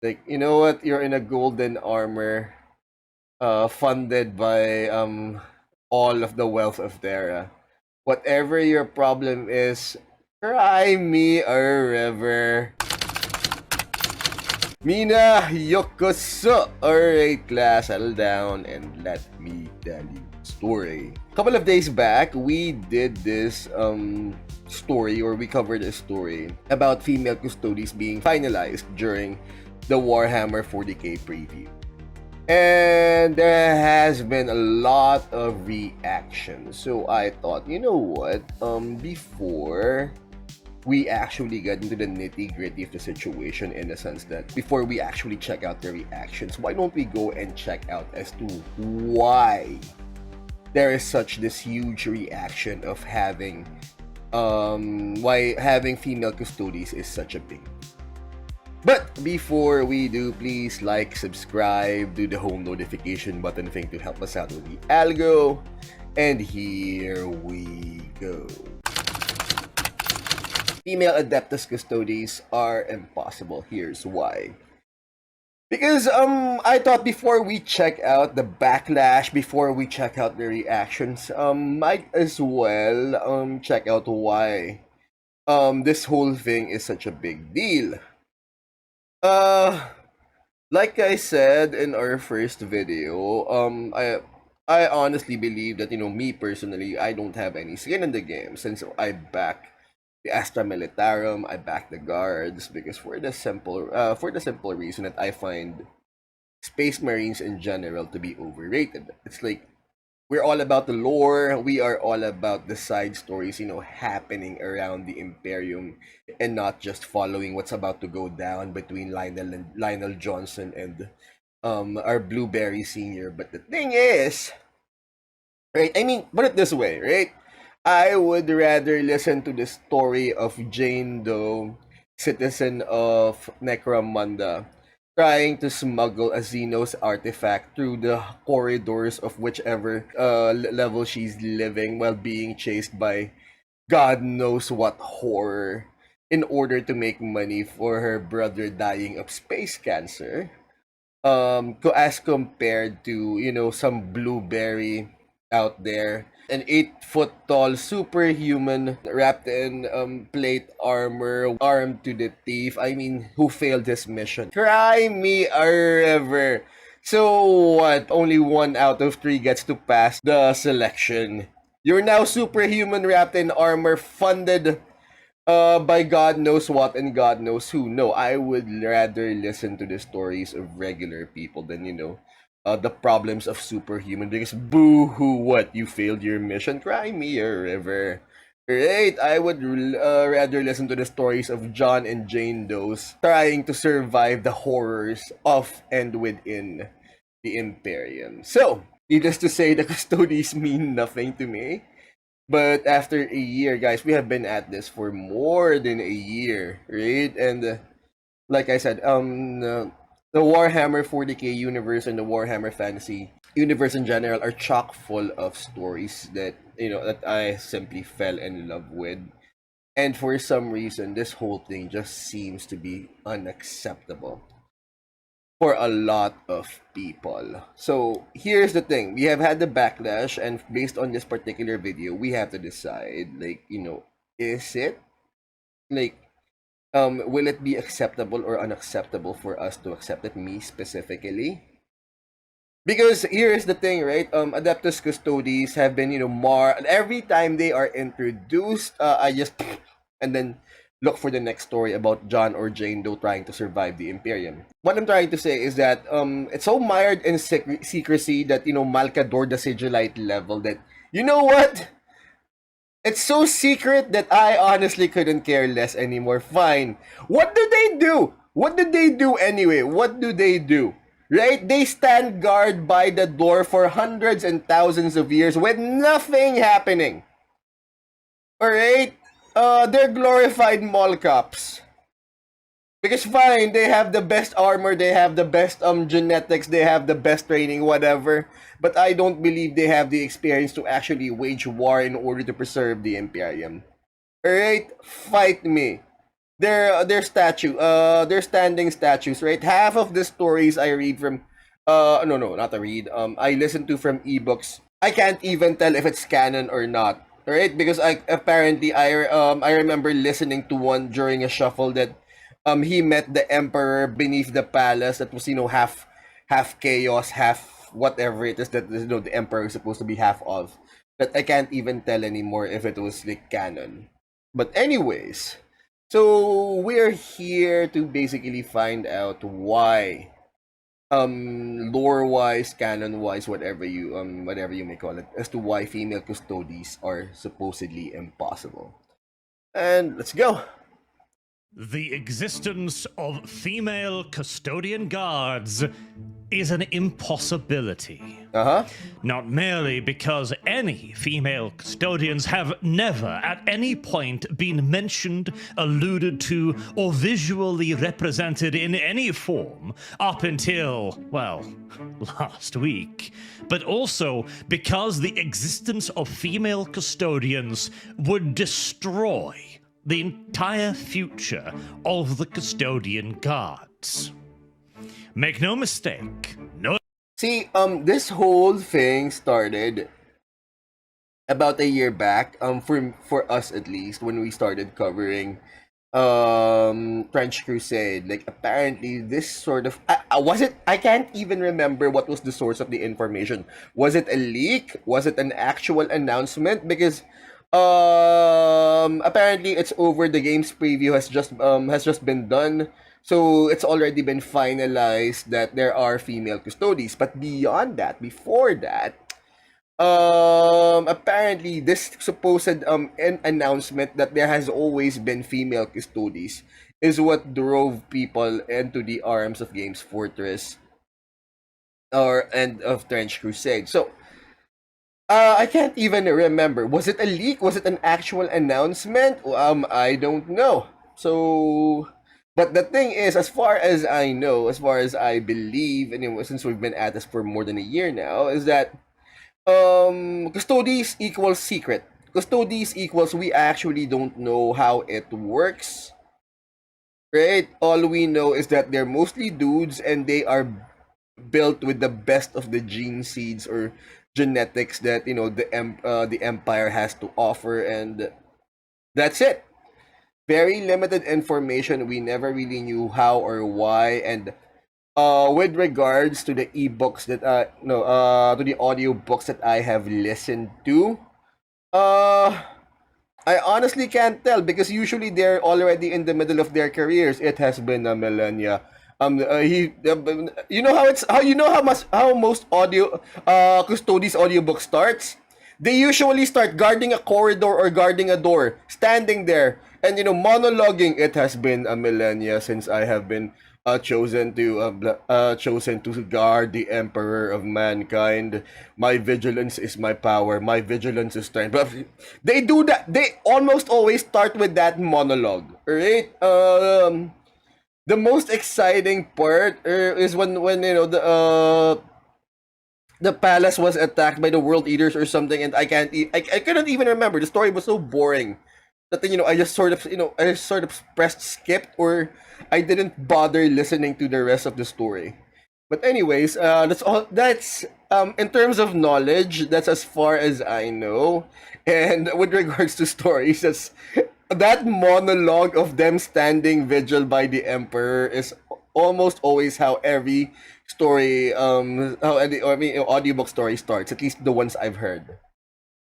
Like, you know what? You're in a golden armor, funded by all of the wealth of Terra. Whatever your problem is, cry me a river. Mina Yokoso. Alright, class, settle down and let me tell you a story. A couple of days back, we did this story, or we covered a story about female custodies being finalized during the Warhammer 40k preview. And there has been a lot of reaction. So I thought, you know what? Before we actually get into the nitty-gritty of the situation, in the sense that before we actually check out the reactions, why don't we go and check out as to why there is such this huge reaction of having why having female custodies is such a big. But before we do, please like, subscribe, do the whole notification button thing to help us out with the algo. And here we go. Female Adeptus Custodes are impossible. Here's why. Because I thought before we check out the backlash, before we check out the reactions, might as well check out why this whole thing is such a big deal. Like I said in our first video, I honestly believe that, me personally, I don't have any skin in the game, since I back the Astra Militarum, I back the guards, because for the simple reason that I find Space Marines in general to be overrated. It's like, we're all about the lore, we are all about the side stories, happening around the Imperium, and not just following what's about to go down between Lionel Johnson and our Blueberry Senior. But the thing is, right? I mean, put it this way, right? I would rather listen to the story of Jane Doe, citizen of Necromunda, trying to smuggle a Xenos artifact through the corridors of whichever level she's living, while being chased by God knows what horror, in order to make money for her brother dying of space cancer. As compared to, some blueberry out there, an 8 foot tall superhuman wrapped in plate armor, armed to the teeth. I mean, who failed his mission? Cry me a river. So what? Only 1 out of 3 gets to pass the selection. You're now superhuman wrapped in armor, funded by God knows what and God knows who. No, I would rather listen to the stories of regular people than, the problems of superhuman, because boo hoo, what, you failed your mission? Cry me a river. Right, I would rather listen to the stories of John and Jane Doe's trying to survive the horrors of and within the Imperium. So, needless to say, the custodies mean nothing to me. But after a year, guys, we have been at this for more than a year, right? And like I said, the Warhammer 40k universe and the Warhammer Fantasy universe in general are chock full of stories that, that I simply fell in love with. And for some reason, this whole thing just seems to be unacceptable for a lot of people. So here's the thing. We have had the backlash, and based on this particular video, we have to decide, like, is it, like, will it be acceptable or unacceptable for us to accept it, me specifically? Because here's the thing, right? Adeptus Custodes have been, every time they are introduced, I just and then look for the next story about John or Jane Doe trying to survive the Imperium. What I'm trying to say is that it's so mired in secrecy that, Malcador the Sigilite level, that, you know what? It's so secret that I honestly couldn't care less anymore. Fine. What do they do? What do they do anyway? What do they do? Right? They stand guard by the door for hundreds and thousands of years with nothing happening. Alright? They're glorified mall cops. Because fine, they have the best armor, they have the best genetics, they have the best training, whatever. But I don't believe they have the experience to actually wage war in order to preserve the Imperium. Alright? Fight me. their standing statues, right? Half of the stories I read from no, not a read. I listen to from ebooks. I can't even tell if it's canon or not, right? Because I remember listening to one during a shuffle that he met the emperor beneath the palace that was, half chaos, half whatever it is that, the emperor is supposed to be half of. But I can't even tell anymore if it was like canon. But anyways, so we're here to basically find out why, lore wise, canon wise, whatever you may call it, as to why female custodies are supposedly impossible. And let's go. The existence of female custodian guards is an impossibility. Not merely because any female custodians have never at any point been mentioned, alluded to, or visually represented in any form up until, well, last week, but also because the existence of female custodians would destroy the entire future of the custodian guards. Make no mistake, See, this whole thing started about a year back, for us at least, when we started covering French Crusade. Like, apparently this sort of was it, I can't even remember what was the source of the information. Was it a leak? Was it an actual announcement? Because apparently it's over. The game's preview has just been done, so it's already been finalized that there are female custodies. But beyond that, before that, apparently this supposed an announcement that there has always been female custodies is what drove people into the arms of Games Fortress and of French Crusade. So I can't even remember. Was it a leak? Was it an actual announcement? I don't know. So, but the thing is, as far as I know, as far as I believe, and since we've been at this for more than a year now, is that custodies equals secret. Custodies equals we actually don't know how it works. Right? All we know is that they're mostly dudes and they are built with the best of the gene seeds or genetics that the empire has to offer, and that's it. Very limited information. We never really knew how or why. And with regards to the ebooks that no to the audio books that I have listened to, I honestly can't tell because usually they're already in the middle of their careers. It has been a millennia. You know how most custodies audiobook starts. They usually start guarding a corridor or guarding a door, standing there, and monologuing. It has been a millennia since I have been chosen to guard the emperor of mankind. My vigilance is my power. My vigilance is strength. But they do that. They almost always start with that monologue, right? The most exciting part is when the palace was attacked by the world eaters or something, and I couldn't even remember. The story was so boring that I just sort of pressed skip, or I didn't bother listening to the rest of the story. But anyways, that's all. That's in terms of knowledge, that's as far as I know. And with regards to stories, that monologue of them standing vigil by the emperor is almost always how every story, audiobook story starts. At least the ones I've heard.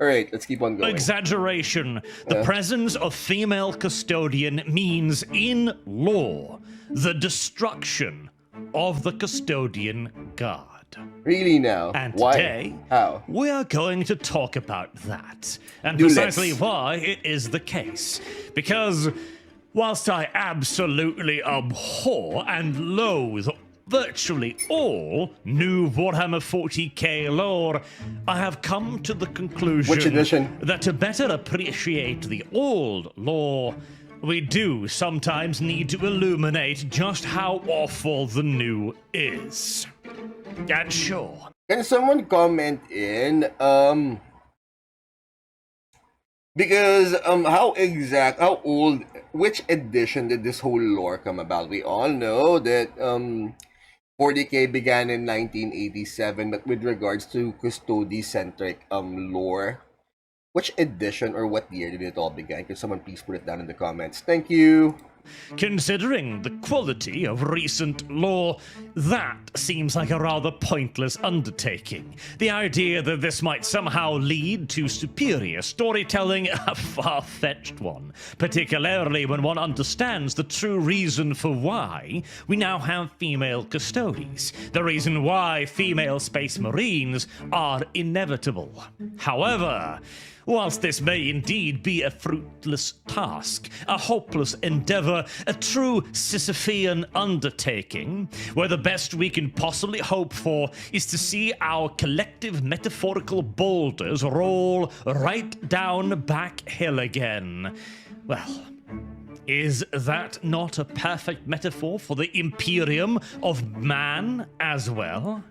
All right, let's keep on going. Exaggeration. The presence of female custodian means, in law, the destruction of the custodian guard. Really now? And why? Today, how? We are going to talk about that, and Do precisely let's. why it is the case. Because whilst I absolutely abhor and loathe virtually all new Warhammer 40k lore, I have come to the conclusion Which edition? that to better appreciate the old lore, we do sometimes need to illuminate just how awful the new is. And sure. Can someone comment in Because how old, which edition did this whole lore come about? We all know that 40K began in 1987, but with regards to custody centric lore, which edition or what year did it all begin? Could someone please put it down in the comments? Thank you. Considering the quality of recent lore, that seems like a rather pointless undertaking. The idea that this might somehow lead to superior storytelling, a far-fetched one, particularly when one understands the true reason for why we now have female custodies, the reason why female space marines are inevitable. However, whilst this may indeed be a fruitless task, a hopeless endeavour, a true Sisyphean undertaking, where the best we can possibly hope for is to see our collective metaphorical boulders roll right down back hill again. Well, is that not a perfect metaphor for the Imperium of man as well?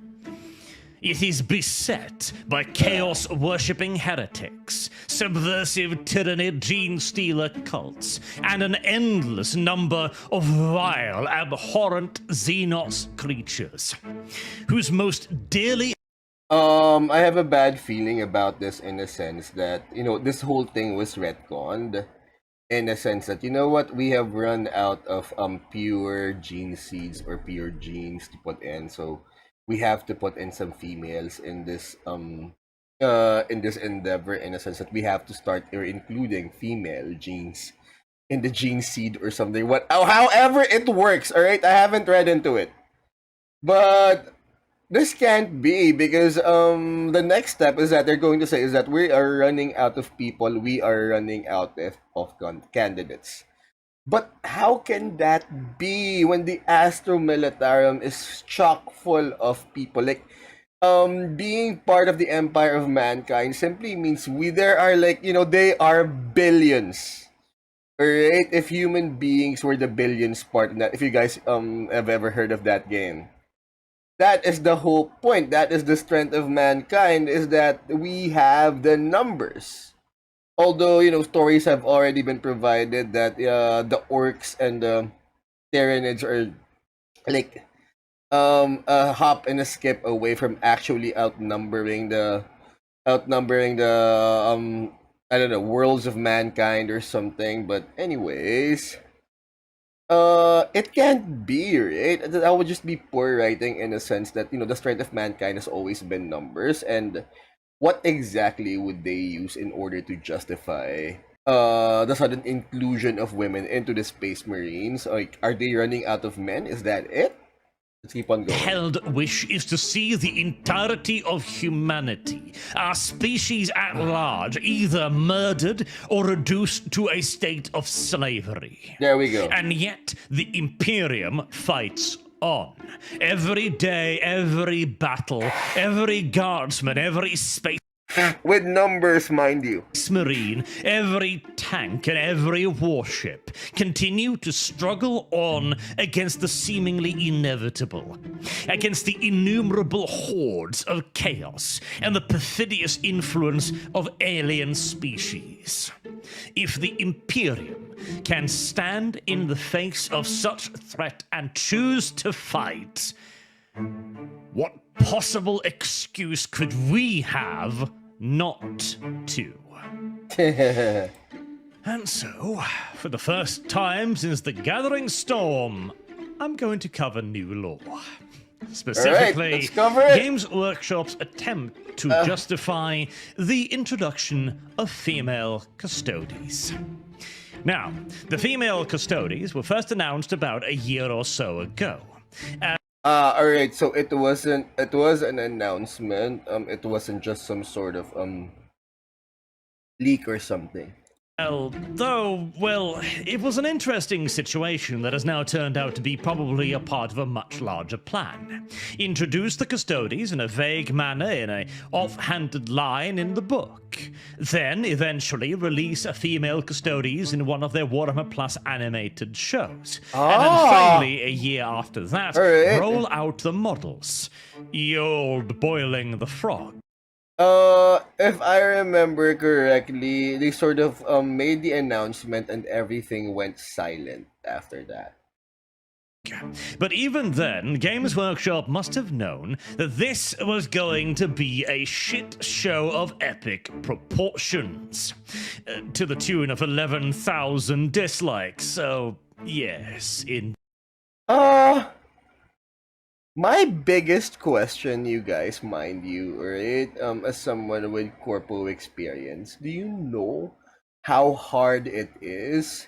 It is beset by chaos-worshipping heretics, subversive tyrannid gene-stealer cults, and an endless number of vile, abhorrent Xenos creatures, whose most dearly... I have a bad feeling about this in a sense that, this whole thing was retconned. In a sense that, you know what, we have run out of pure gene seeds or pure genes to put in, so we have to put in some females in this endeavor, in a sense that we have to start including female genes in the gene seed or something. However it works, all right? I haven't read into it, but this can't be because the next step is that they're going to say is that we are running out of people, we are running out of candidates. But how can that be when the Astro Militarum is chock full of people? Like, being part of the Empire of Mankind simply means there are they are billions. Alright? If human beings were the billions part in that, if you guys have ever heard of that game. That is the whole point. That is the strength of mankind, is that we have the numbers. Although, stories have already been provided that the orcs and the Tyranids are like a hop and a skip away from actually outnumbering the I don't know, worlds of mankind or something. But anyways, it can't be, right? That would just be poor writing in a sense that the strength of mankind has always been numbers. And what exactly would they use in order to justify the sudden inclusion of women into the Space Marines? Like, are they running out of men? Is that it? Let's keep on going. Held wish is to see the entirety of humanity, our species at large, either murdered or reduced to a state of slavery. There we go. And yet the Imperium fights on. Every day, every battle, every guardsman, every space with numbers, mind you, Marine, every tank and every warship continue to struggle on against the seemingly inevitable, against the innumerable hordes of chaos and the perfidious influence of alien species. If the Imperium can stand in the face of such threat and choose to fight, what possible excuse could we have not to? And so, for the first time since the Gathering Storm, I'm going to cover new lore. Specifically, let's cover it. Games Workshop's attempt to justify the introduction of female custodies. Now, the female custodies were first announced about a year or so ago. Alright, so it was an announcement. It wasn't just some sort of leak or something. Well, it was an interesting situation that has now turned out to be probably a part of a much larger plan. Introduce the custodies in a vague manner in a off-handed line in the book. Then, eventually, release a female custodies in one of their Warhammer Plus animated shows. And then finally, a year after that, roll out the models. Ye old boiling the frog. If I remember correctly, they sort of made the announcement and everything went silent after that. But even then, Games Workshop must have known that this was going to be a shit show of epic proportions, to the tune of 11,000 dislikes. So, yes, in. My biggest question, you guys, mind you, right? As someone with corpo experience, do you know how hard it is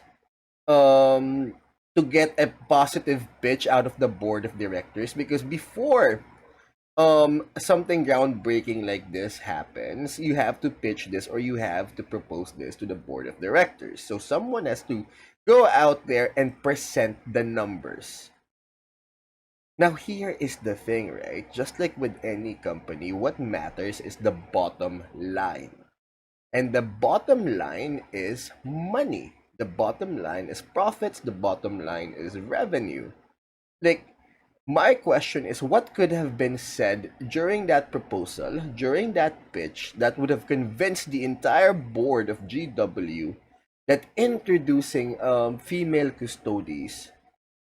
to get a positive pitch out of the board of directors? Because before something groundbreaking like this happens, you have to pitch this or you have to propose this to the board of directors. So someone has to go out there and present the numbers. Now, here is the thing, right? Just like with any company, what matters is the bottom line. And the bottom line is money. The bottom line is profits. The bottom line is revenue. Like, my question is, what could have been said during that proposal, during that pitch, that would have convinced the entire board of GW that introducing female custodies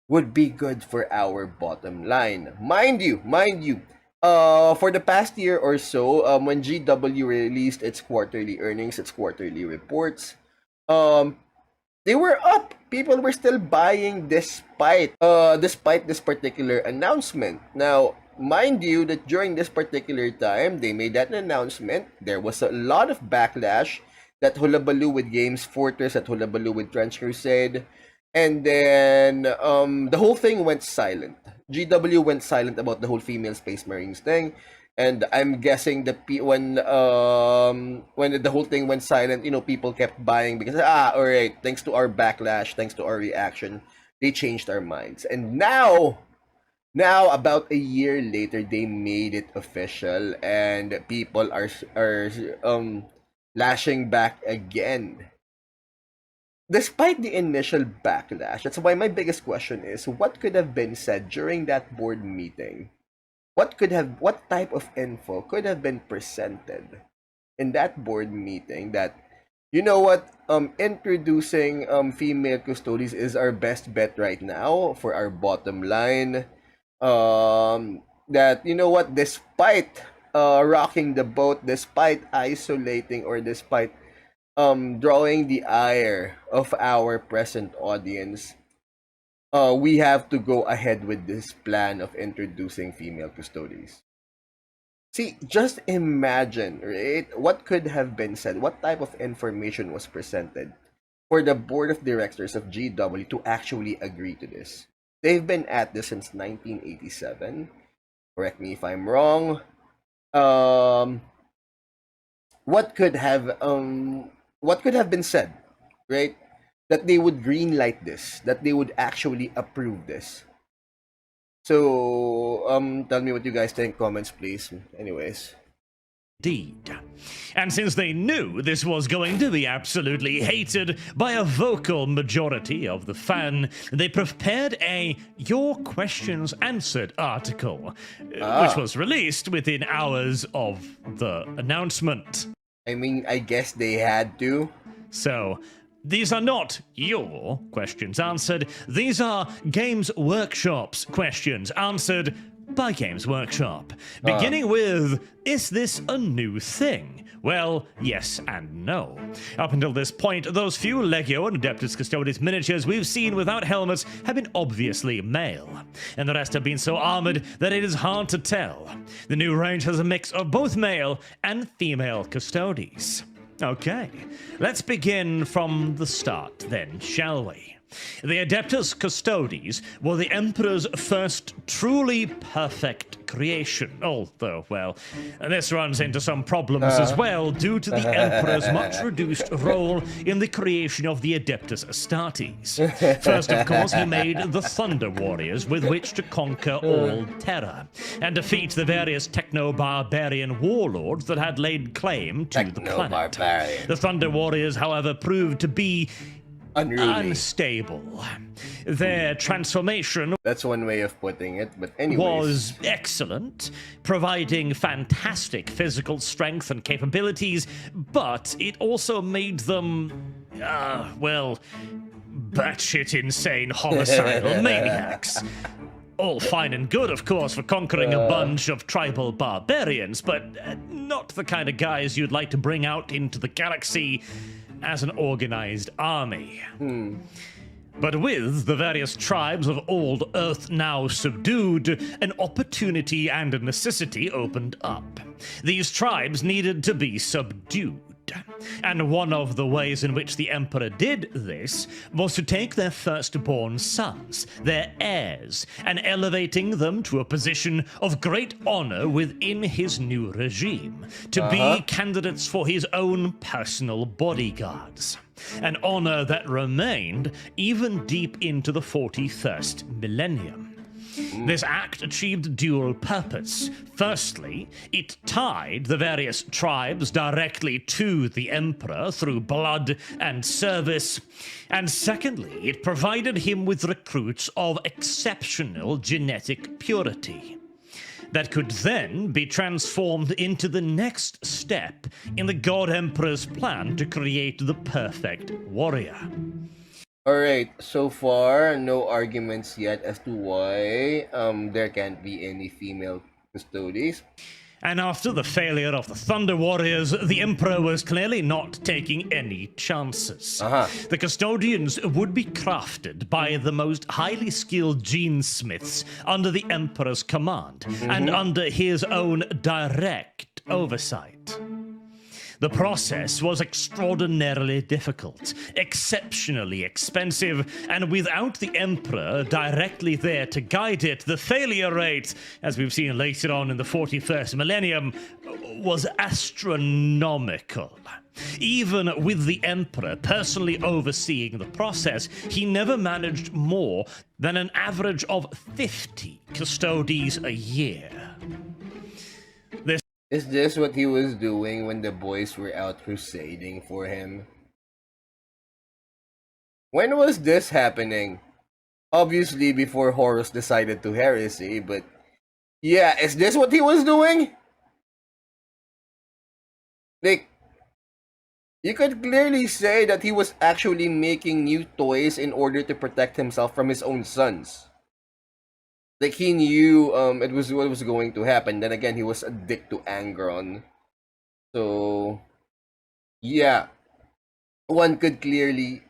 would be good for our bottom line. Mind you, for the past year or so, when GW released its quarterly earnings, its quarterly reports, they were up. People were still buying despite this particular announcement. Now, mind you that during this particular time, they made that announcement. There was a lot of backlash. That Hullabaloo with Games Fortress, that Hullabaloo with Trench Crusade. And then the whole thing went silent. GW went silent about the whole female Space Marines thing, and I'm guessing when the whole thing went silent, people kept buying because all right, thanks to our backlash, thanks to our reaction, they changed our minds, and now about a year later, they made it official, and people are lashing back again. Despite the initial backlash, that's why my biggest question is, what could have been said during that board meeting? What type of info could have been presented in that board meeting that, you know what, introducing female custodies is our best bet right now for our bottom line. That, you know what, despite rocking the boat, despite isolating or despite drawing the ire of our present audience, we have to go ahead with this plan of introducing female custodies. See, just imagine, right? What could have been said? What type of information was presented for the board of directors of GW to actually agree to this? They've been at this since 1987. Correct me if I'm wrong. What could have been said, right? That they would greenlight this, that they would actually approve this. So, tell me what you guys think. Comments, please. Anyways. Indeed. And since they knew this was going to be absolutely hated by a vocal majority of the fan, they prepared a Your Questions Answered article, which was released within hours of the announcement. I mean, I guess they had to. So, these are not your questions answered. These are Games Workshop's questions answered by Games Workshop. Beginning with, is this a new thing? Well, yes and no. Up until this point, those few Legio and Adeptus Custodes miniatures we've seen without helmets have been obviously male, and the rest have been so armored that it is hard to tell. The new range has a mix of both male and female Custodes. Okay, let's begin from the start then, shall we? The Adeptus Custodes were the Emperor's first truly perfect creation, although, well, this runs into some problems as well due to the Emperor's much reduced role in the creation of the Adeptus Astartes. First, of course, he made the Thunder Warriors with which to conquer all terror and defeat the various techno-barbarian warlords that had laid claim to the planet. The Thunder Warriors, however, proved to be Unruly. unstable. Their transformation, that's one way of putting it, but anyways, was excellent, providing fantastic physical strength and capabilities, but it also made them, well, batshit insane homicidal maniacs. All fine and good, of course, for conquering a bunch of tribal barbarians, but not the kind of guys you'd like to bring out into the galaxy as an organized army. But with the various tribes of old Earth now subdued, an opportunity and a necessity opened up. These tribes needed to be subdued. And one of the ways in which the Emperor did this was to take their firstborn sons, their heirs, and elevating them to a position of great honor within his new regime, to be candidates for his own personal bodyguards. An honor that remained even deep into the 41st millennium. This act achieved dual purpose. Firstly, it tied the various tribes directly to the Emperor through blood and service. And secondly, it provided him with recruits of exceptional genetic purity that could then be transformed into the next step in the God Emperor's plan to create the perfect warrior. Alright, so far, no arguments yet as to why there can't be any female custodes. And after the failure of the Thunder Warriors, the Emperor was clearly not taking any chances. The custodians would be crafted by the most highly skilled genesmiths under the Emperor's command, and under his own direct oversight. The process was extraordinarily difficult, exceptionally expensive, and without the Emperor directly there to guide it, the failure rate, as we've seen later on in the 41st millennium, was astronomical. Even with the Emperor personally overseeing the process, he never managed more than an average of 50 custodes a year. Is this what he was doing when the boys were out crusading for him? When was this happening? Obviously before Horus decided to heresy, but yeah, is this what he was doing? Like, you could clearly say that he was actually making new toys in order to protect himself from his own sons. Like, he knew it was what was going to happen. Then again, he was a dick to Angron. So, yeah. One could clearly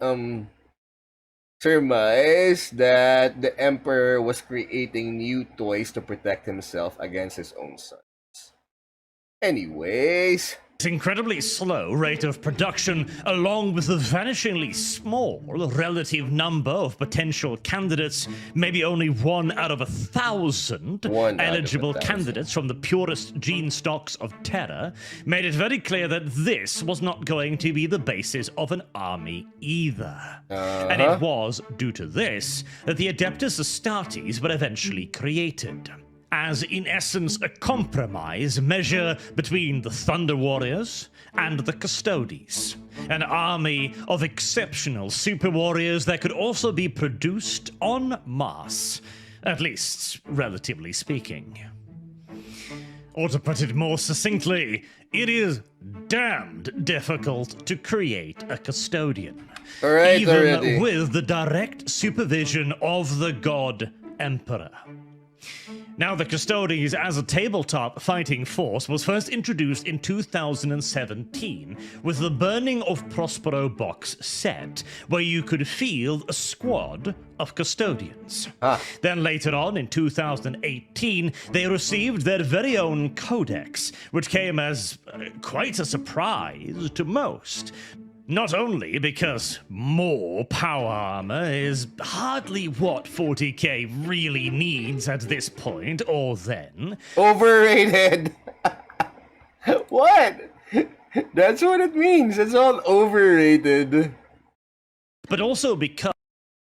surmise that the Emperor was creating new toys to protect himself against his own sons. Anyways, incredibly slow rate of production, along with the vanishingly small relative number of potential candidates, maybe only 1 out of 1,000 eligible candidates from the purest gene stocks of Terra, made it very clear that this was not going to be the basis of an army either. And it was due to this that the Adeptus Astartes were eventually created, as in essence a compromise measure between the Thunder Warriors and the Custodes, an army of exceptional super warriors that could also be produced en masse, at least relatively speaking. Or to put it more succinctly, it is damned difficult to create a custodian, even with the direct supervision of the God Emperor. Now, the Custodes as a tabletop fighting force was first introduced in 2017 with the Burning of Prospero box set, where you could field a squad of custodians. Then later on, in 2018, they received their very own codex, which came as quite a surprise to most. Not only because more power armor is hardly what 40k really needs at this point or then. Overrated! What? That's what it means. It's all overrated. But also because,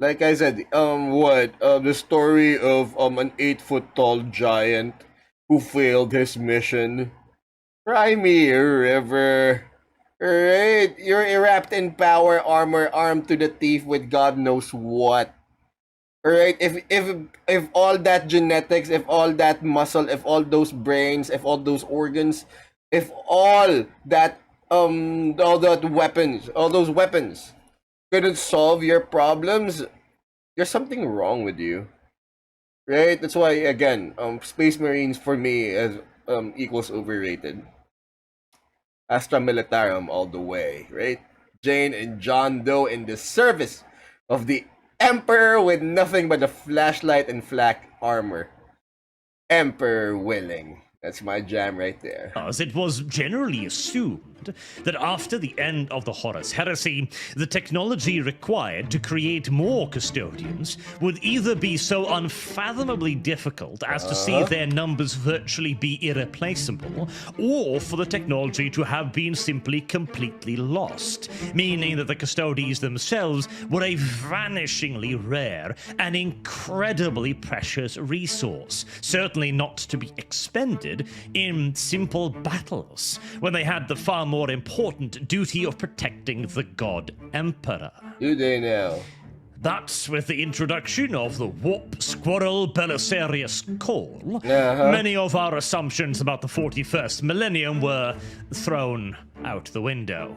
like I said, the story of an 8-foot-tall giant who failed his mission. Cry me a river. Right? You're wrapped in power armor, armed to the teeth with God knows what. Alright, if all that genetics, if all that muscle, if all those brains, if all those organs, if all that weapons, all those weapons couldn't solve your problems, there's something wrong with you. Right? That's why again, Space Marines for me as equals overrated. Astra Militarum all the way, right? Jane and John Doe in the service of the Emperor with nothing but a flashlight and flak armor. Emperor willing. That's my jam right there. As it was generally assumed that after the end of the Horus Heresy, the technology required to create more custodians would either be so unfathomably difficult as to see their numbers virtually be irreplaceable, or for the technology to have been simply completely lost, meaning that the custodies themselves were a vanishingly rare and incredibly precious resource, certainly not to be expended in simple battles, when they had the far more important duty of protecting the God Emperor. Do they now? That's with the introduction of the Warp Squirrel Belisarius Call. Many of our assumptions about the 41st millennium were thrown out the window.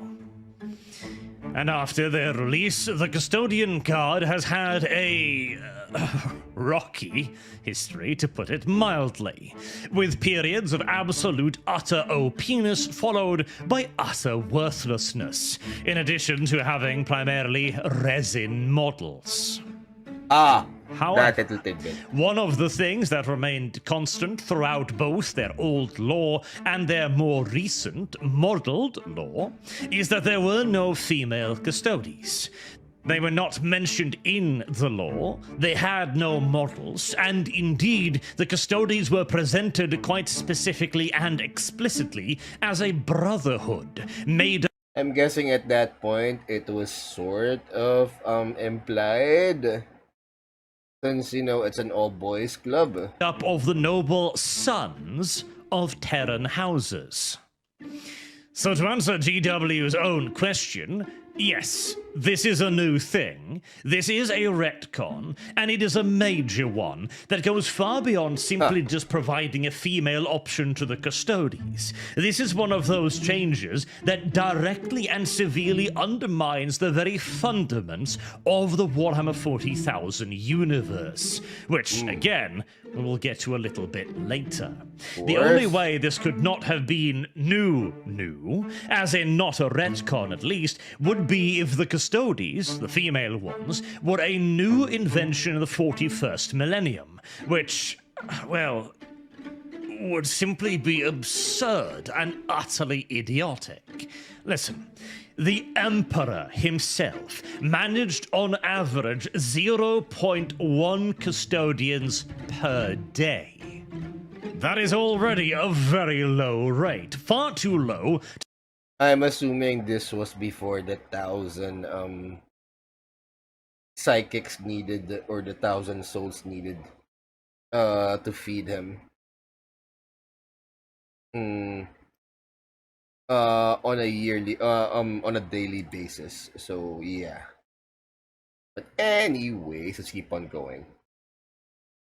And after their release, the Custodian Guard has had a rocky history, to put it mildly, with periods of absolute utter OPness followed by utter worthlessness, in addition to having primarily resin models. However, that little tidbit. One of the things that remained constant throughout both their old lore and their more recent modeled lore is that there were no female custodies. They were not mentioned in the lore, they had no models, and indeed, the custodies were presented quite specifically and explicitly as a brotherhood made I'm guessing at that point it was sort of implied, since it's an all boys club. up of the noble sons of Terran houses. So to answer GW's own question, yes, this is a new thing. This is a retcon, and it is a major one that goes far beyond simply just providing a female option to the custodies. This is one of those changes that directly and severely undermines the very fundaments of the Warhammer 40,000 universe, which, again, we will get to a little bit later. The only way this could not have been new, as in not a retcon at least, would be if the custodies, the female ones, were a new invention of the 41st millennium, which, well, would simply be absurd and utterly idiotic. Listen, the Emperor himself managed on average 0.1 custodians per day. That is already a very low rate, far too low. I'm assuming this was before the 1,000 psychics needed, or the 1,000 souls needed to feed him. On a yearly on a daily basis. So yeah. But anyways, let's keep on going.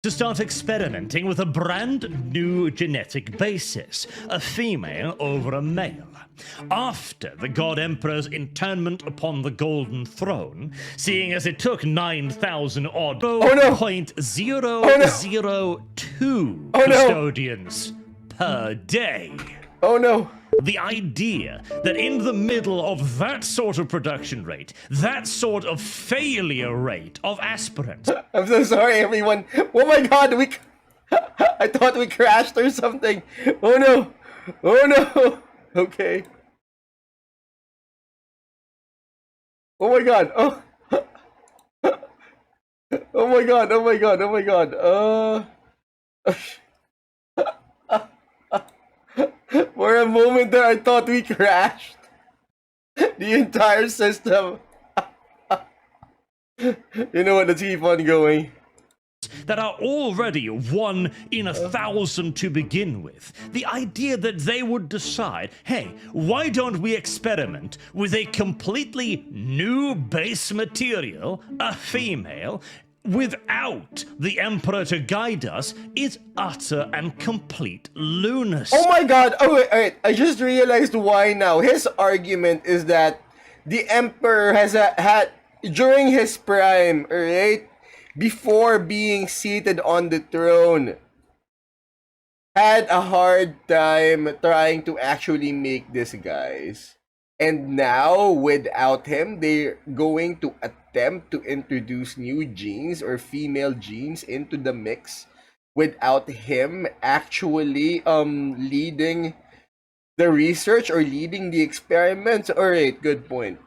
To start experimenting with a brand new genetic basis, a female over a male. After the God Emperor's internment upon the Golden Throne, seeing as it took 9,000 odd 0.002 custodians per day. Oh no! The idea that in the middle of that sort of production rate, that sort of failure rate of aspirants... I'm so sorry, everyone. Oh my god, I thought we crashed or something. Oh no! Oh no! Okay. Oh my god! Oh! Oh my god! Oh my god! Oh my god! For a moment there, I thought we crashed the entire system. You know what? Let's keep on going. that are already 1 in 1,000 to begin with. The idea that they would decide, hey, why don't we experiment with a completely new base material, a female, without the Emperor to guide us, is utter and complete lunacy. Oh my god! Oh wait, I just realized why now. His argument is that the Emperor has had during his prime, alright, before being seated on the throne, had a hard time trying to actually make this, guys. And now, without him, they're going to attempt to introduce new genes or female genes into the mix without him actually leading the research or leading the experiments. Alright, good point.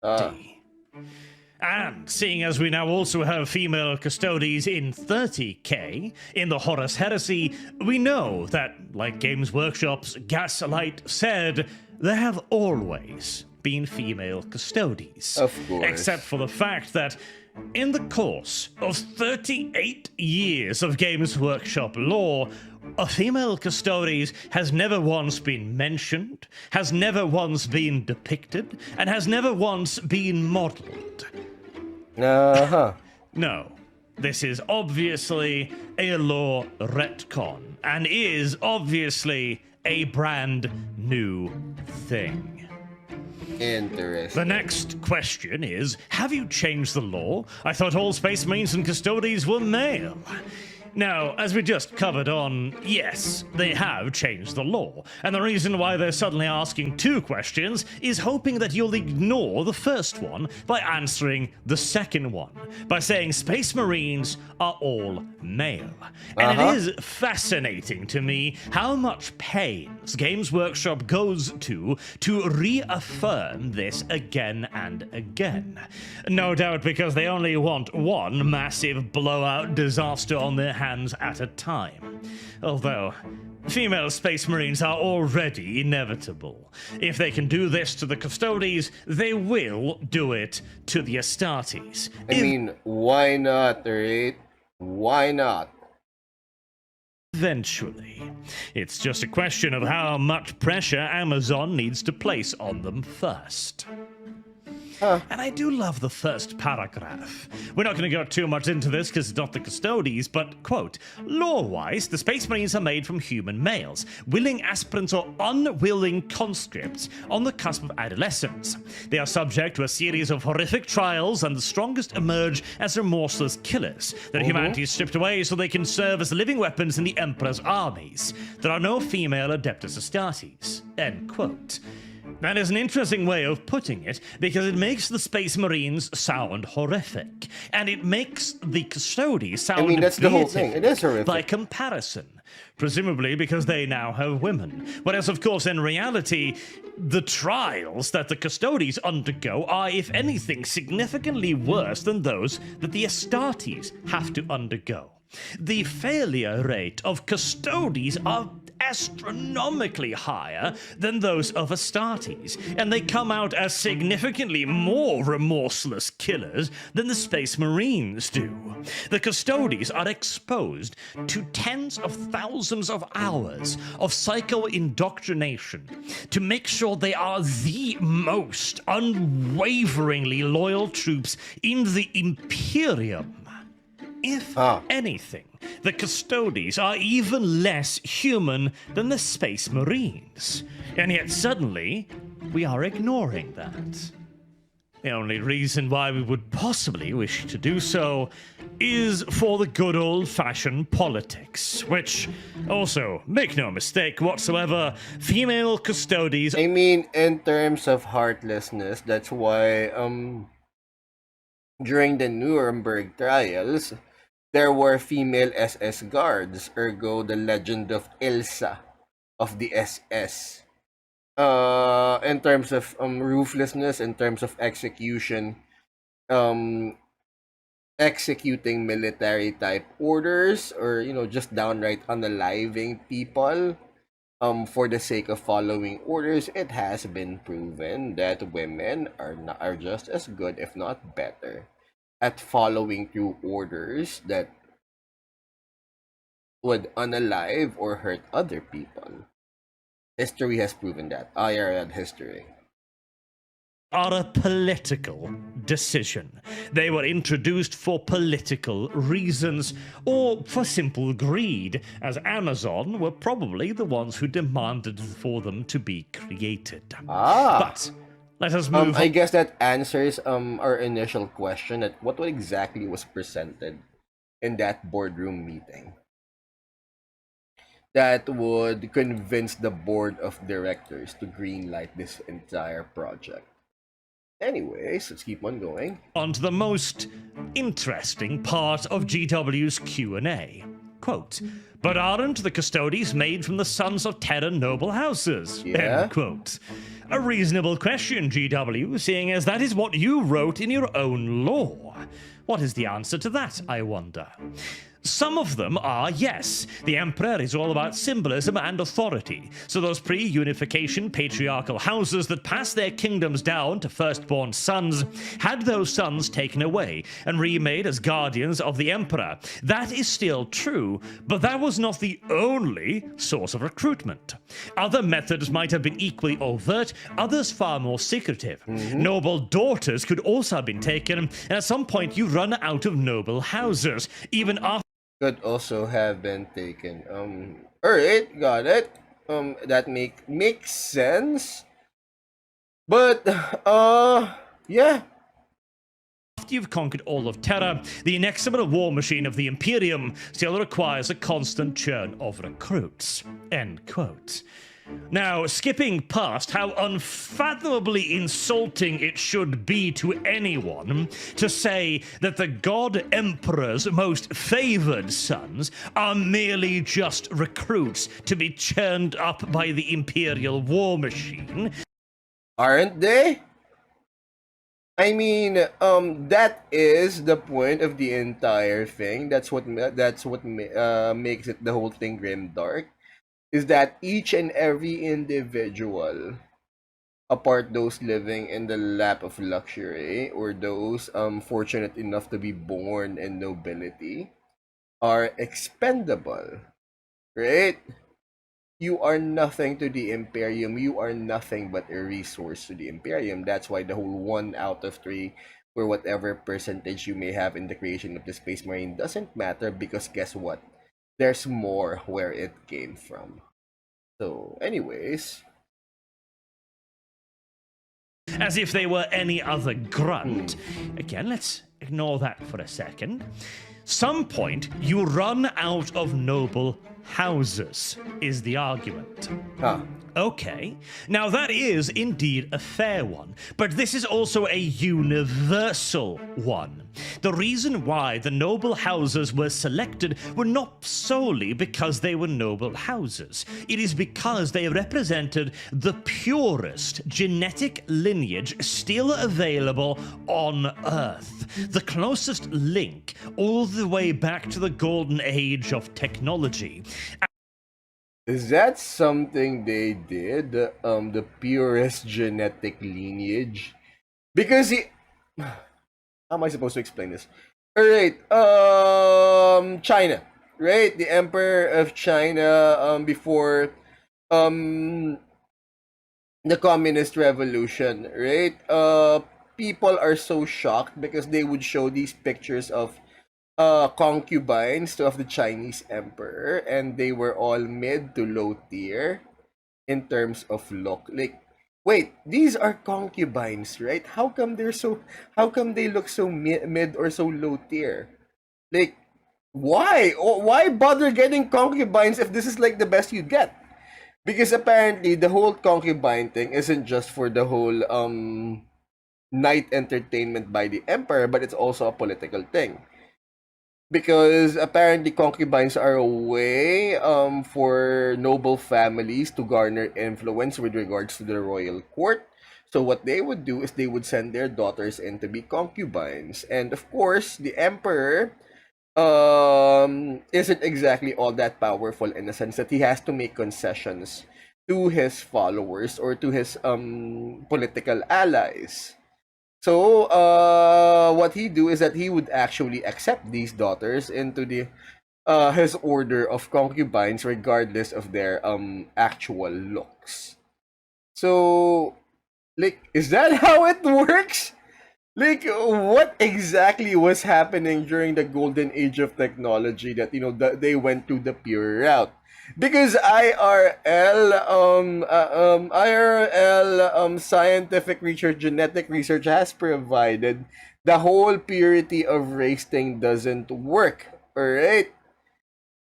And seeing as we now also have female Custodes in 30k in the Horus Heresy, we know that, like Games Workshop's Gaslight said, there have always been female Custodes. Of course. Except for the fact that in the course of 38 years of Games Workshop lore, a female Custodes has never once been mentioned, has never once been depicted, and has never once been modeled. No, this is obviously a lore retcon, and is obviously a brand new thing. Interesting. The next question is, have you changed the law? I thought all Space Marines and Custodes were male. Now, as we just covered on, yes, they have changed the law, and the reason why they're suddenly asking 2 questions is hoping that you'll ignore the first one by answering the second one, by saying Space Marines are all male. And it is fascinating to me how much pains Games Workshop goes to reaffirm this again and again. No doubt because they only want one massive blowout disaster on their hands at a time. Although, female Space Marines are already inevitable. If they can do this to the Custodes, they will do it to the Astartes. I mean, why not, right? Why not? Eventually. It's just a question of how much pressure Amazon needs to place on them first. And I do love the first paragraph. We're not going to go too much into this because it's not the Custodes, but, quote, lore-wise, the Space Marines are made from human males, willing aspirants or unwilling conscripts on the cusp of adolescence. They are subject to a series of horrific trials, and the strongest emerge as remorseless killers. Their humanity is stripped away so they can serve as living weapons in the Emperor's armies. There are no female Adeptus Astartes, end quote. That is an interesting way of putting it, because it makes the Space Marines sound horrific, and it makes the Custodes sound that's the whole thing. It is horrific. By comparison, presumably because they now have women. Whereas, of course, in reality, the trials that the Custodes undergo are, if anything, significantly worse than those that the Astartes have to undergo. The failure rate of Custodes are astronomically higher than those of Astartes, and they come out as significantly more remorseless killers than the Space Marines do. The Custodes are exposed to tens of thousands of hours of psycho-indoctrination to make sure they are the most unwaveringly loyal troops in the Imperium. If anything, the Custodes are even less human than the Space Marines. And yet suddenly, we are ignoring that. The only reason why we would possibly wish to do so is for the good old-fashioned politics, which, also, make no mistake whatsoever, female Custodes... I mean, in terms of heartlessness, that's why, during the Nuremberg trials, there were female SS guards, ergo the legend of Elsa of the SS. In terms of ruthlessness, in terms of execution, executing military type orders, or just downright unaliving people for the sake of following orders, it has been proven that women are just as good, if not better, at following through orders that would unalive or hurt other people. History has proven that. I read history. Are a political decision. They were introduced for political reasons or for simple greed, as Amazon were probably the ones who demanded for them to be created. But let us move on. I guess that answers our initial question at what exactly was presented in that boardroom meeting that would convince the board of directors to greenlight this entire project. Anyways, let's keep on going. On to the most interesting part of GW's Q&A. Quote, but aren't the Custodes made from the sons of Terra noble houses? Yeah. End quote. A reasonable question, GW, seeing as that is what you wrote in your own law. What is the answer to that, I wonder? Some of them are yes. The Emperor is all about symbolism and authority. So those pre-unification patriarchal houses that passed their kingdoms down to firstborn sons had those sons taken away and remade as guardians of the Emperor. That is still true, but that was not the only source of recruitment. Other methods might have been equally overt, others far more secretive. Noble daughters could also have been taken, and at some point you run out of noble houses, even after could also have been taken. Alright, got it. That makes sense. But yeah. After you've conquered all of Terra, the inexorable war machine of the Imperium still requires a constant churn of recruits. End quote. Now, skipping past how unfathomably insulting it should be to anyone to say that the God Emperor's most favored sons are merely just recruits to be churned up by the Imperial war machine. Aren't they? I mean, that is the point of the entire thing. That's what makes it the whole thing grim dark. Is that each and every individual, apart those living in the lap of luxury or those fortunate enough to be born in nobility, are expendable, right? You are nothing to the Imperium. You are nothing but a resource to the Imperium. That's why the whole 1 out of 3 or whatever percentage you may have in the creation of the Space Marine doesn't matter, because guess what? There's more where it came from. So, anyways. As if they were any other grunt. Again, let's ignore that for a second. Some point, you run out of noble houses, is the argument. Okay, now that is indeed a fair one, but this is also a universal one. The reason why the noble houses were selected were not solely because they were noble houses. It is because they represented the purest genetic lineage still available on Earth. The closest link all the way back to the golden age of technology. Is that something they did? The purest genetic lineage? Because how am I supposed to explain this? Alright, China. Right? The Emperor of China, before the Communist Revolution, right? People are so shocked because they would show these pictures of concubines of the Chinese emperor, and they were all mid to low tier in terms of look. Like, wait, these are concubines, right? How come they look so mid or so low tier? Like, why? Why bother getting concubines if this is like the best you'd get? Because apparently the whole concubine thing isn't just for the whole night entertainment by the emperor, but it's also a political thing. Because apparently concubines are a way for noble families to garner influence with regards to the royal court. So what they would do is they would send their daughters in to be concubines. And of course, the emperor isn't exactly all that powerful, in the sense that he has to make concessions to his followers or to his political allies. So, what he do is that he would actually accept these daughters into the his order of concubines, regardless of their actual looks. So, like, is that how it works? Like, what exactly was happening during the golden age of technology that, they went to the pure route? Because IRL scientific research, genetic research has provided the whole purity of race thing doesn't work. Alright?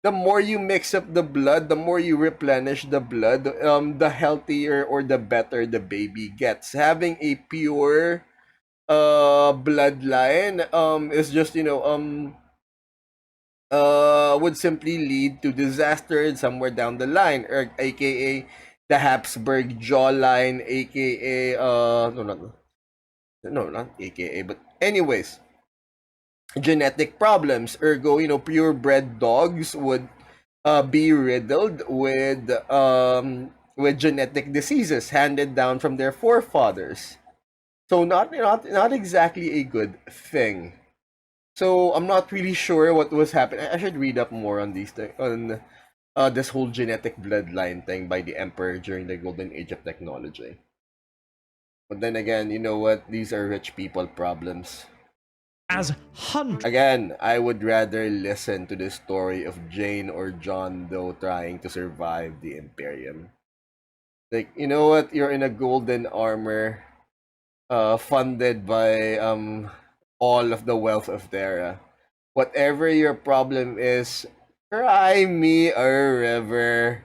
The more you mix up the blood, the more you replenish the blood, the healthier or the better the baby gets. Having a pure bloodline is just would simply lead to disaster somewhere down the line, or aka the Habsburg jawline, aka not aka, but anyways, genetic problems. Ergo, purebred dogs would be riddled with genetic diseases handed down from their forefathers. So not exactly a good thing. So I'm not really sure what was happening. I should read up more on on this whole genetic bloodline thing by the emperor during the golden age of technology. But then again, you know what? These are rich people problems. As hundreds. Again, I would rather listen to the story of Jane or John Doe trying to survive the Imperium. Like, you know what? You're in a golden armor, funded by all of the wealth of Terra. Whatever your problem is, cry me a river.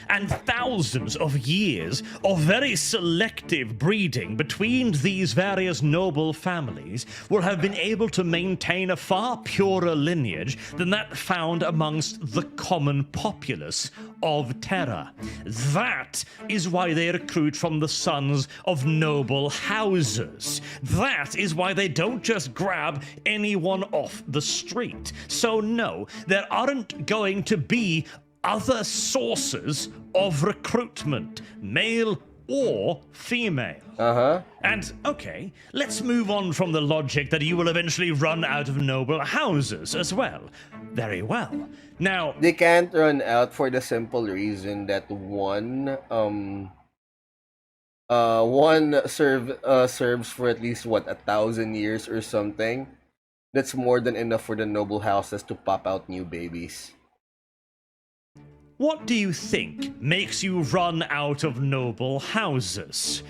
And thousands of years of very selective breeding between these various noble families will have been able to maintain a far purer lineage than that found amongst the common populace of Terra. That is why they recruit from the sons of noble houses. That is why they don't just grab anyone off the street. So no, there aren't going to be other sources of recruitment, male or female. And, okay, let's move on from the logic that you will eventually run out of noble houses as well. Very well. Now, they can't run out for the simple reason that one serves for at least 1,000 years or something. That's more than enough for the noble houses to pop out new babies. What do you think makes you run out of noble houses?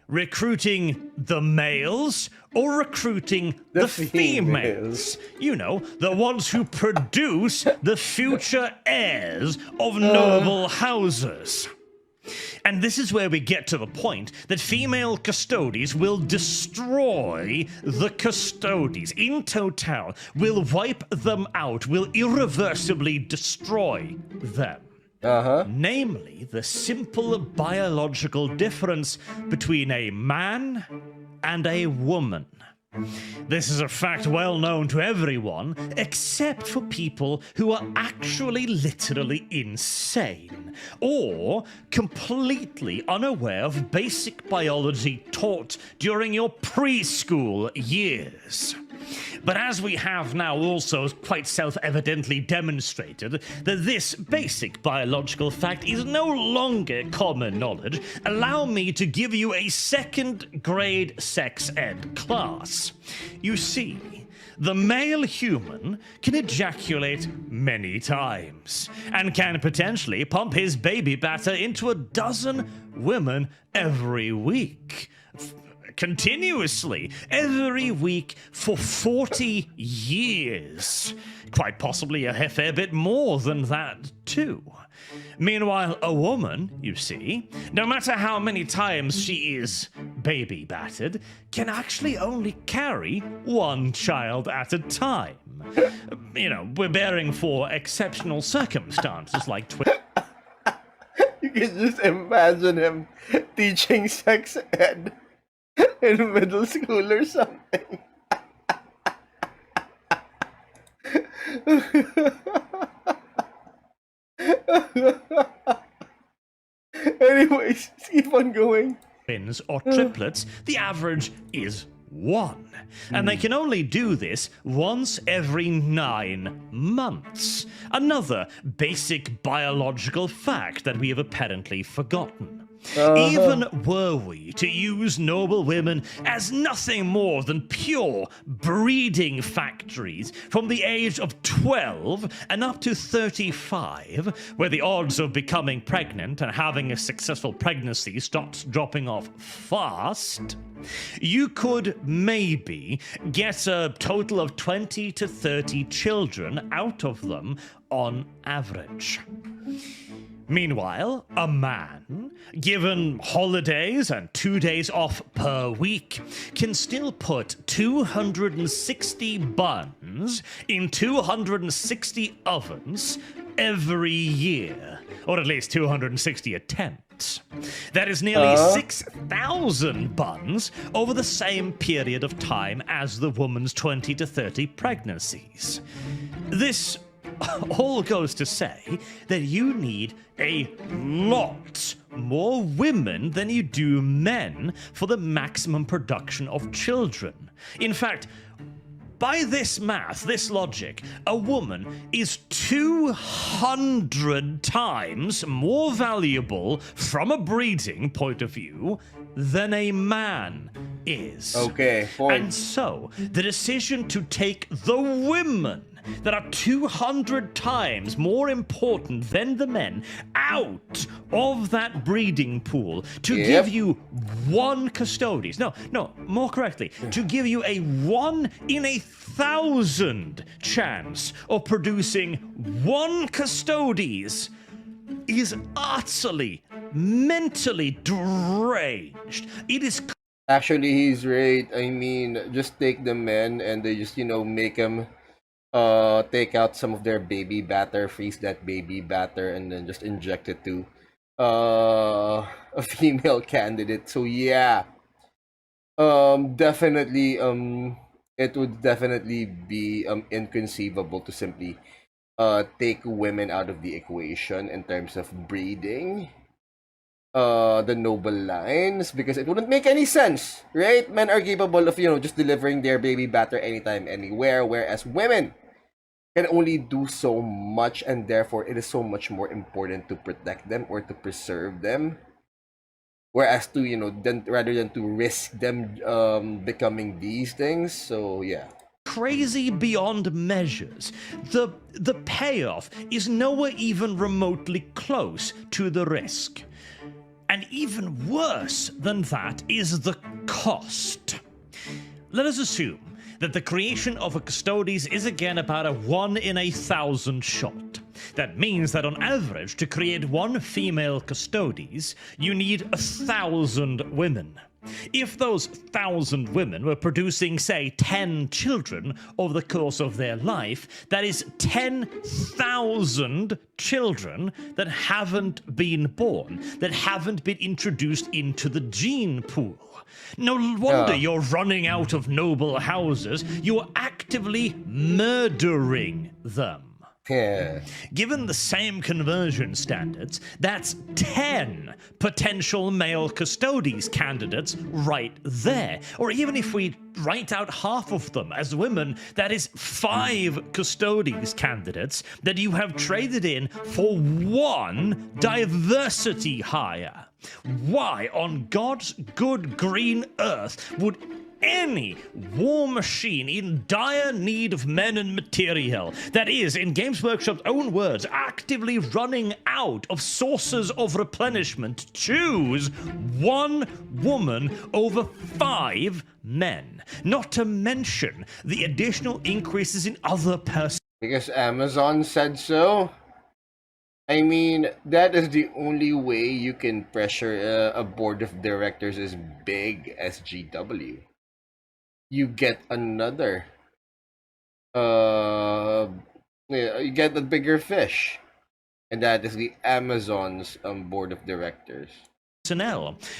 Recruiting the males or recruiting the females? You know, the ones who produce the future heirs of noble houses. And this is where we get to the point that female custodies will destroy the custodies. In total, will wipe them out, will irreversibly destroy them. Namely, the simple biological difference between a man and a woman. This is a fact well known to everyone, except for people who are actually literally insane, or completely unaware of basic biology taught during your preschool years. But as we have now also quite self-evidently demonstrated that this basic biological fact is no longer common knowledge, allow me to give you a second-grade sex ed class. You see, the male human can ejaculate many times and can potentially pump his baby batter into a dozen women every week. Continuously, every week for 40 years. Quite possibly a fair bit more than that, too. Meanwhile, a woman, you see, no matter how many times she is baby battered, can actually only carry one child at a time. You know, we're bearing for exceptional circumstances like You can just imagine him teaching sex ed in middle school or something. Anyways, let's keep on going. twins or triplets, the average is 1. And they can only do this once every 9 months. Another basic biological fact that we have apparently forgotten. Even were we to use noble women as nothing more than pure breeding factories from the age of 12 and up to 35, where the odds of becoming pregnant and having a successful pregnancy starts dropping off fast, you could maybe get a total of 20 to 30 children out of them on average. Meanwhile, a man, given holidays and 2 days off per week, can still put 260 buns in 260 ovens every year, or at least 260 attempts. That is nearly 6,000 buns over the same period of time as the woman's 20 to 30 pregnancies. This all goes to say that you need a lot more women than you do men for the maximum production of children. In fact, by this math, this logic, a woman is 200 times more valuable from a breeding point of view than a man is. Okay, point. And so, the decision to take the women that are 200 times more important than the men out of that breeding pool to give you 1 Custodes. No, more correctly, to give you a 1 in 1,000 chance of producing 1 Custodes is utterly, mentally deranged. It is... Actually, he's right. I mean, just take the men and they just, make them take out some of their baby batter, freeze that baby batter, and then just inject it to a female candidate. So yeah, definitely, it would definitely be inconceivable to simply take women out of the equation in terms of breeding the noble lines, because it wouldn't make any sense, right? Men are capable of, just delivering their baby batter anytime, anywhere, whereas women can only do so much, and therefore it is so much more important to protect them or to preserve them. Whereas to, rather than to risk them becoming these things. So yeah. Crazy beyond measures. The payoff is nowhere even remotely close to the risk. And even worse than that is the cost. Let us assume that the creation of a Custodes is again about a 1 in 1,000 shot. That means that on average, to create 1 female Custodes, you need 1,000 women. If those 1,000 women were producing, say, 10 children over the course of their life, that is 10,000 children that haven't been born, that haven't been introduced into the gene pool. No wonder you're running out of noble houses. You're actively murdering them. Yeah. Given the same conversion standards, that's 10 potential male Custodes candidates right there. Or even if we write out half of them as women, that is 5 Custodes candidates that you have traded in for 1 diversity hire. Why on God's good green earth would any war machine in dire need of men and material, that is, in Games Workshop's own words, actively running out of sources of replenishment, choose 1 woman over 5 men? Not to mention the additional increases in other persons. Because Amazon said so. I mean, that is the only way you can pressure a board of directors as big as GW. You get another you get a bigger fish, and that is the Amazon's board of directors.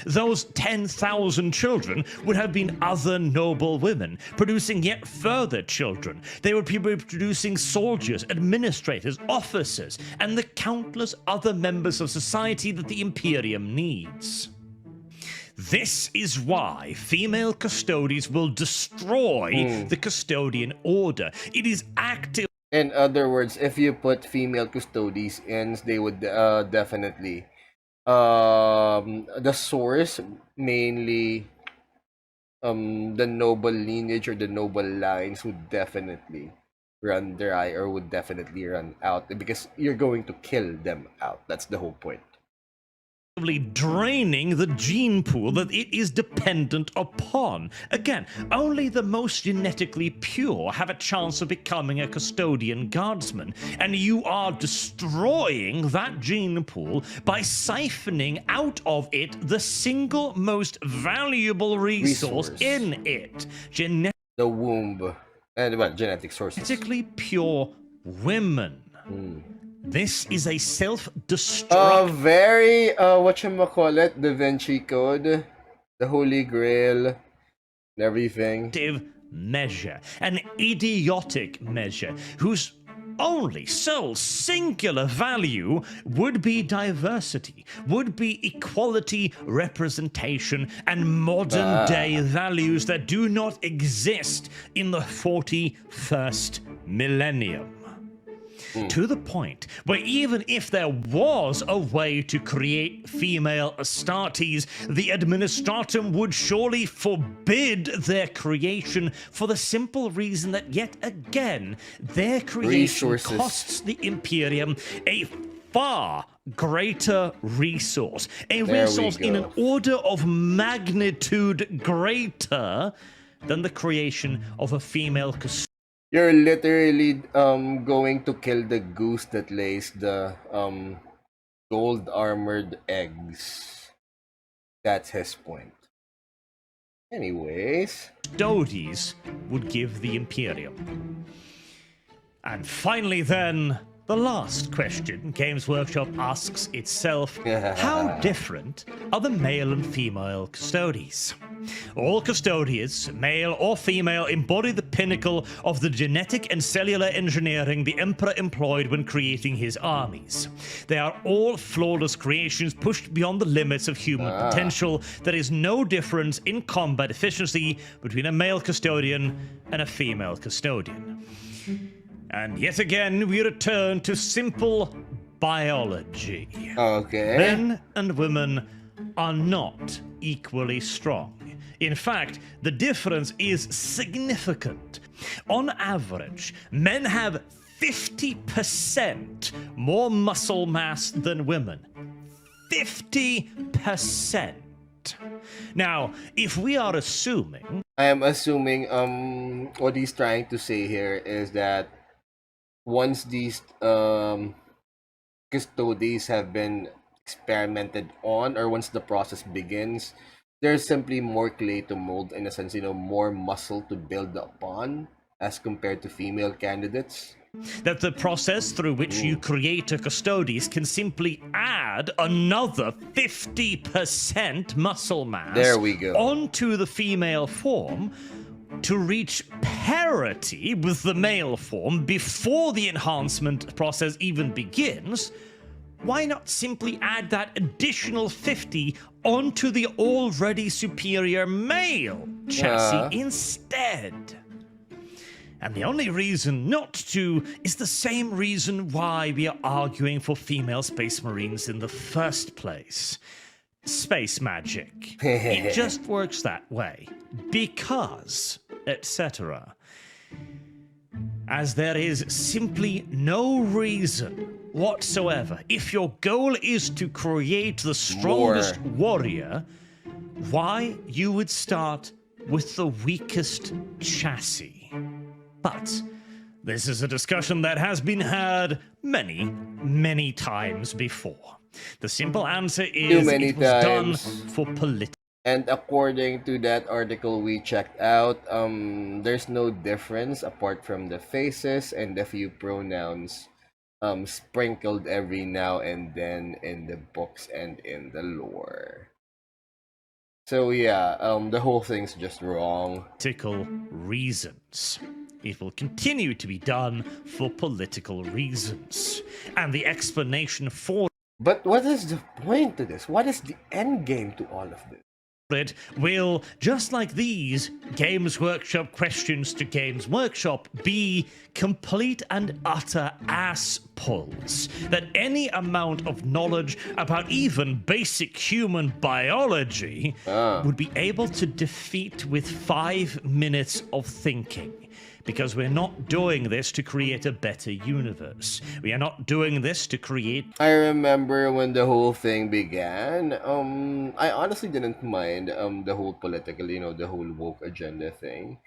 Those 10,000 children would have been other noble women, producing yet further children. They would be producing soldiers, administrators, officers, and the countless other members of society that the Imperium needs. This is why female custodians will destroy the custodian order. It is active. In other words, if you put female custodians in, they would definitely the source, mainly the noble lineage or the noble lines, would definitely run dry or would definitely run out because you're going to kill them out. That's the whole point. Draining the gene pool that it is dependent upon. Again, only the most genetically pure have a chance of becoming a custodian guardsman, and you are destroying that gene pool by siphoning out of it the single most valuable resource in it. The womb. And what? Genetic sources. Genetically pure women. This is a self-destructive... very, whatchamacallit, Da Vinci Code, the Holy Grail, and everything. Measure, an idiotic measure, whose only sole singular value would be diversity, would be equality, representation, and modern-day values that do not exist in the 41st millennium. To the point where even if there was a way to create female Astartes, the Administratum would surely forbid their creation for the simple reason that, yet again, their creation costs the Imperium a far greater resource. A resource in an order of magnitude greater than the creation of a female custodian. You're literally going to kill the goose that lays the gold armored eggs. That's his point. Anyways, Custodes would give the Imperium. And finally then, the last question Games Workshop asks itself, how different are the male and female Custodes? All custodians, male or female, embody the pinnacle of the genetic and cellular engineering the Emperor employed when creating his armies. They are all flawless creations pushed beyond the limits of human potential. There is no difference in combat efficiency between a male custodian and a female custodian. And yet again, we return to simple biology. Okay. Men and women are not equally strong. In fact, the difference is significant. On average, men have 50% more muscle mass than women. 50%. Now, if we are assuming... I am assuming what he's trying to say here is that once these custodies have been experimented on, or once the process begins, there's simply more clay to mold, in a sense, more muscle to build upon as compared to female candidates. That the process through which you create a custodes can simply add another 50% muscle mass onto the female form to reach parity with the male form before the enhancement process even begins. Why not simply add that additional 50 onto the already superior male chassis instead? And the only reason not to is the same reason why we are arguing for female space marines in the first place. Space magic. It just works that way. Because, etc. As there is simply no reason whatsoever, if your goal is to create the strongest warrior, why you would start with the weakest chassis. But this is a discussion that has been had many, many times before. The simple answer is it was done for political. And according to that article we checked out, there's no difference apart from the faces and the few pronouns sprinkled every now and then in the books and in the lore. So yeah, the whole thing's just wrong. Political reasons. It will continue to be done for political reasons. And the explanation for... But what is the point to this? What is the end game to all of this? it will, just like these Games Workshop questions to Games Workshop, be complete and utter ass pulls. That any amount of knowledge about even basic human biology would be able to defeat with 5 minutes of thinking. Because we're not doing this to create a better universe. We are not doing this to create... I remember when the whole thing began, I honestly didn't mind the whole political, the whole woke agenda thing.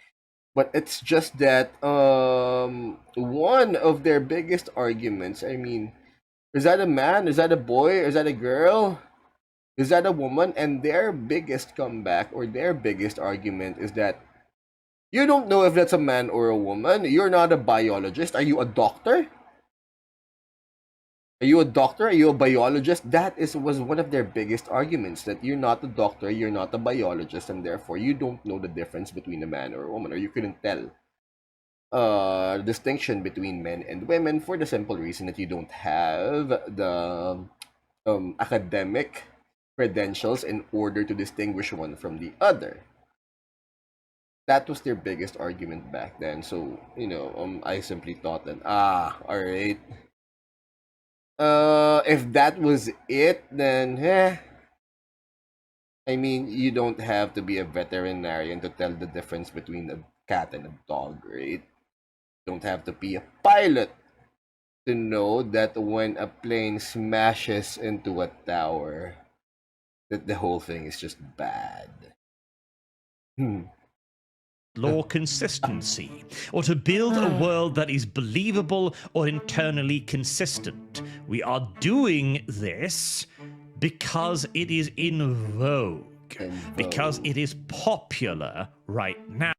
But it's just that one of their biggest arguments, I mean, is that a man? Is that a boy? Is that a girl? Is that a woman? And their biggest comeback or their biggest argument is that you don't know if that's a man or a woman. You're not a biologist. Are you a doctor? Are you a doctor? Are you a biologist? That was one of their biggest arguments, that you're not a doctor, you're not a biologist, and therefore you don't know the difference between a man or a woman, or you couldn't tell distinction between men and women for the simple reason that you don't have the academic credentials in order to distinguish one from the other. That was their biggest argument back then. So, I simply thought that, alright. If that was it, then, I mean, you don't have to be a veterinarian to tell the difference between a cat and a dog, right? You don't have to be a pilot to know that when a plane smashes into a tower, that the whole thing is just bad. Law consistency, or to build a world that is believable or internally consistent. We are doing this because it is in vogue, because it is popular right now.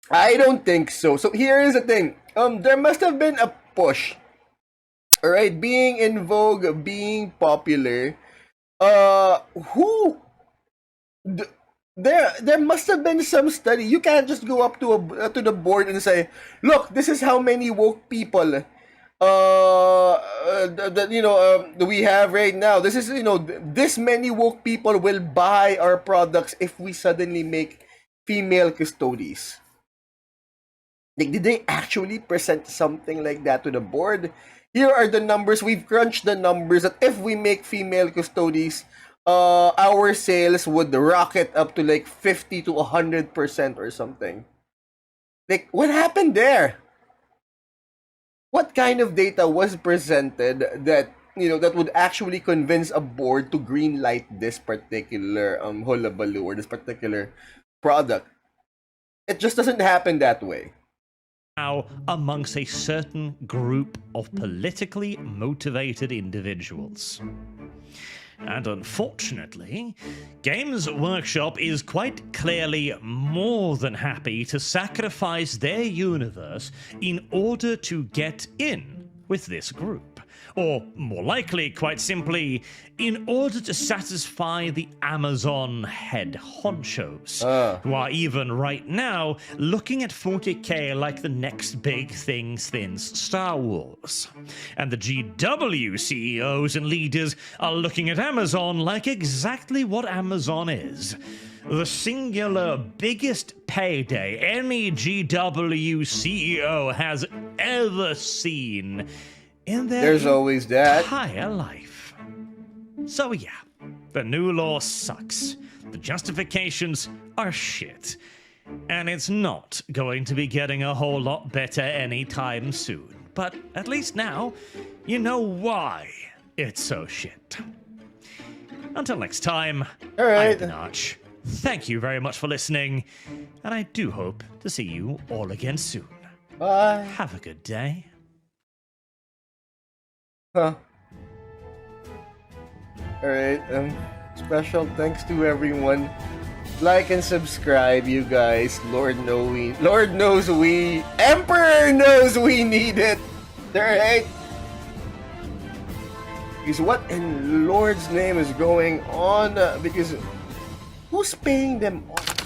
I don't think so. So here is the thing. There must have been a push. Alright, being in vogue, being popular. There must have been some study. You can't just go up to the board and say, "Look, this is how many woke people we have right now. This is this many woke people will buy our products if we suddenly make female custodies." Like, did they actually present something like that to the board? Here are the numbers. We've crunched the numbers that if we make female custodies, our sales would rocket up to like 50 to 100% or something. Like, what happened there? What kind of data was presented that that would actually convince a board to greenlight this particular hullabaloo or this particular product? It just doesn't happen that way. Now, amongst a certain group of politically motivated individuals. And unfortunately, Games Workshop is quite clearly more than happy to sacrifice their universe in order to get in with this group. Or, more likely, quite simply, in order to satisfy the Amazon head honchos, who are even right now looking at 40k like the next big thing since Star Wars. And the GW CEOs and leaders are looking at Amazon like exactly what Amazon is. The singular biggest payday any GW CEO has ever seen in their entire life. So yeah, the new law sucks. The justifications are shit. And it's not going to be getting a whole lot better anytime soon. But at least now, you know why it's so shit. Until next time, I've been Arch. Thank you very much for listening, and I do hope to see you all again soon. Bye. Have a good day. Alright, special thanks to everyone. Like and subscribe, you guys. Lord knows we, Emperor knows we need it. Alright? Because what in Lord's name is going on? Because who's paying them off?